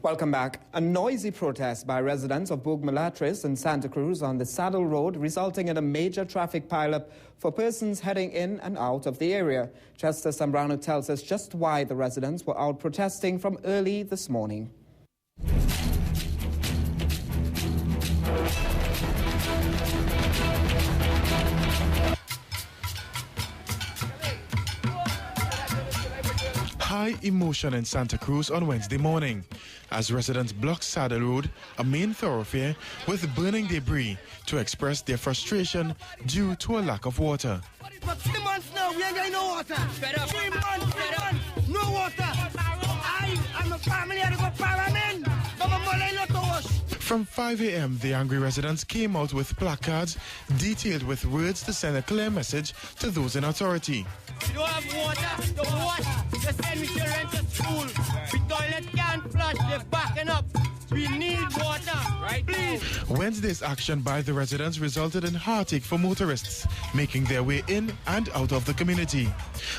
Welcome back. A noisy protest by residents of Bourg Mulatress and Santa Cruz on the Saddle Road resulting in a major traffic pileup for persons heading in and out of the area. Chester Sambrano tells us just why the residents were out protesting from early this morning. High emotion in Santa Cruz on Wednesday morning as residents blocked Saddle Road, a main thoroughfare, with burning debris to express their frustration due to a lack of water. For 3 months now, we ain't got no water. 3 months, no water. I and my family had to go Paramin, but my mother not to wash. From 5 a.m., the angry residents came out with placards detailed with words to send a clear message to those in authority. We don't have water, the wash, they send me children to school. The toilet can't flush, they're backing up. We need water, right, please. Wednesday's action by the residents resulted in heartache for motorists, making their way in and out of the community.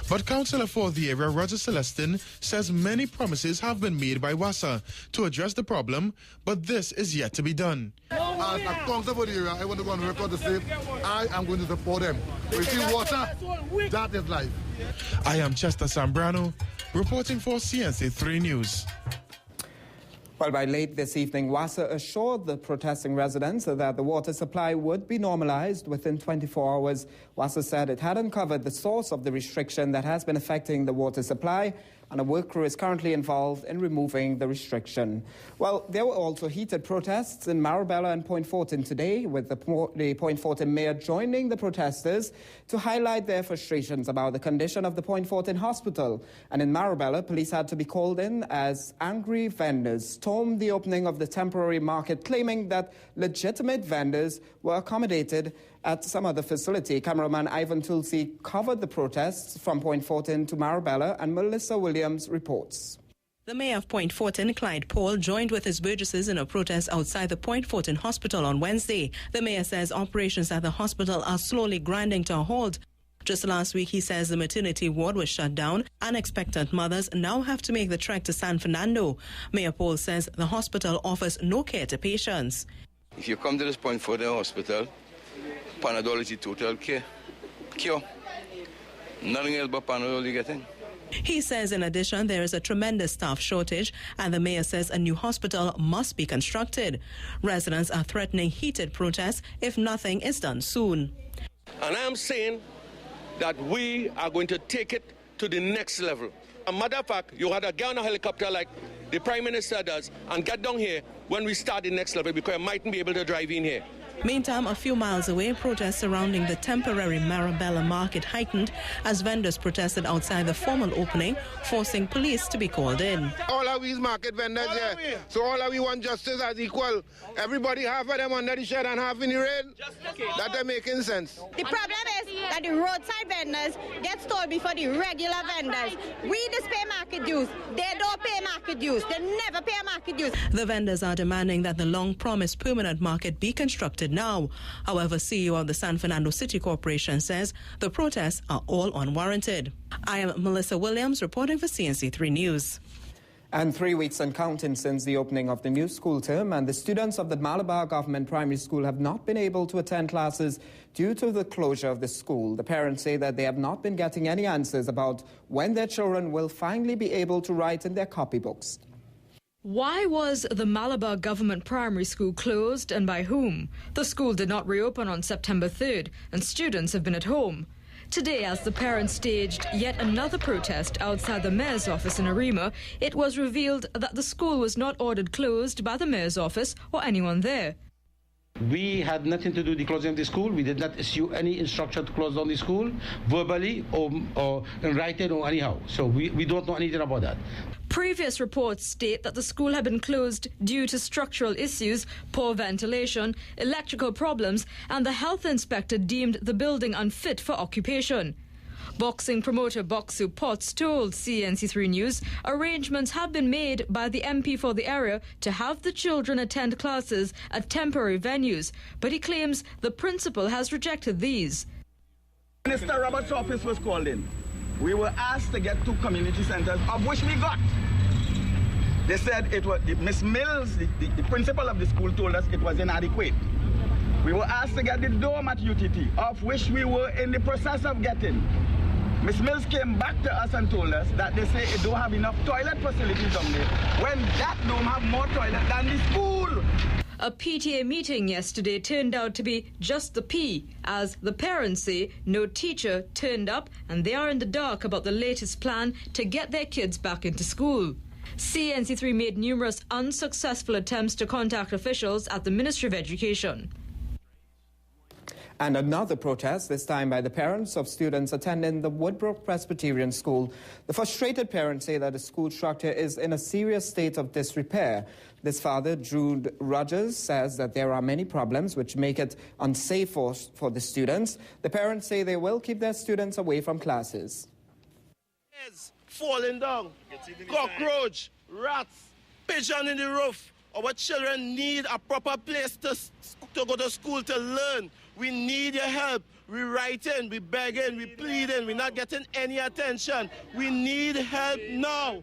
But Councillor for the area, Roger Celestin, says many promises have been made by WASA to address the problem, but this is yet to be done. As a councillor for the area, I want to go on record to say I am going to support them. We see water, that is life. I am Chester Sambrano, reporting for CNC3 News. Well, by late this evening, WASA assured the protesting residents that the water supply would be normalized within 24 hours. WASA said it had uncovered the source of the restriction that has been affecting the water supply, and a work crew is currently involved in removing the restriction. Well, there were also heated protests in Marabella and Point Fortin today, with the Point Fortin mayor joining the protesters to highlight their frustrations about the condition of the Point Fortin hospital. And in Marabella, police had to be called in as angry vendors stormed the opening of the temporary market, claiming that legitimate vendors were accommodated at some other facility. Cameraman Ivan Toolsie covered the protests from Point Fortin to Marabella, and Melissa Williams reports. The Mayor of Point Fortin, Clyde Paul, joined with his burgesses in a protest outside the Point Fortin Hospital on Wednesday. The mayor says operations at the hospital are slowly grinding to a halt. Just last week, he says the maternity ward was shut down, and expectant mothers now have to make the trek to San Fernando. Mayor Paul says the hospital offers no care to patients. If you come to this Point Fortin hospital, Panadol is the total cure. Nothing else but Panadol you're getting. He says, in addition, there is a tremendous staff shortage, and the mayor says a new hospital must be constructed. Residents are threatening heated protests if nothing is done soon. And I am saying that we are going to take it to the next level. As a matter of fact, you had to get on a helicopter like the Prime Minister does and get down here when we start the next level, because I mightn't be able to drive in here. Meantime, a few miles away, protests surrounding the temporary Marabella market heightened as vendors protested outside the formal opening, forcing police to be called in. All of these market vendors here, so all of we want justice as equal. Everybody, half of them under the shed and half in the rain. That ain't making sense. The problem is that the roadside vendors get stole before the regular vendors. We just pay market dues. They don't pay market dues. They never pay market dues. The vendors are demanding that the long-promised permanent market be constructed now. However, CEO of the San Fernando City Corporation says the protests are all unwarranted. I am Melissa Williams, reporting for CNC3 News. And 3 weeks and counting since the opening of the new school term, and the students of the Malabar Government Primary School have not been able to attend classes due to the closure of the school. The parents say that they have not been getting any answers about when their children will finally be able to write in their copybooks. Why was the Malabar Government Primary School closed, and by whom? The school did not reopen on September 3rd, and students have been at home. Today, as the parents staged yet another protest outside the mayor's office in Arima, it was revealed that the school was not ordered closed by the mayor's office or anyone there. We had nothing to do with the closing of the school. We did not issue any instruction to close down the school, verbally or in writing or anyhow. So we don't know anything about that. Previous reports state that the school had been closed due to structural issues, poor ventilation, electrical problems, and the health inspector deemed the building unfit for occupation. Boxing promoter Boxu Potts told CNC3 News arrangements have been made by the MP for the area to have the children attend classes at temporary venues, but he claims the principal has rejected these. Minister Roberts' office was called in. We were asked to get 2 community centres, of which we got. They said it was, Miss Mills, the principal of the school, told us it was inadequate. We were asked to get the dome at UTT, of which we were in the process of getting. Miss Mills came back to us and told us that they say it don't have enough toilet facilities down there, when that dome have more toilet than the school. A PTA meeting yesterday turned out to be just the P, as the parents say no teacher turned up and they are in the dark about the latest plan to get their kids back into school. CNC3 made numerous unsuccessful attempts to contact officials at the Ministry of Education. And another protest, this time by the parents of students attending the Woodbrook Presbyterian School. The frustrated parents say that the school structure is in a serious state of disrepair. This father, Drew Rogers, says that there are many problems which make it unsafe for the students. The parents say they will keep their students away from classes. Heads falling down, cockroach, rats, pigeon in the roof. Our children need a proper place to go to school to learn. We need your help. We're writing, we're begging, we're pleading, we're not getting any attention. We need help now.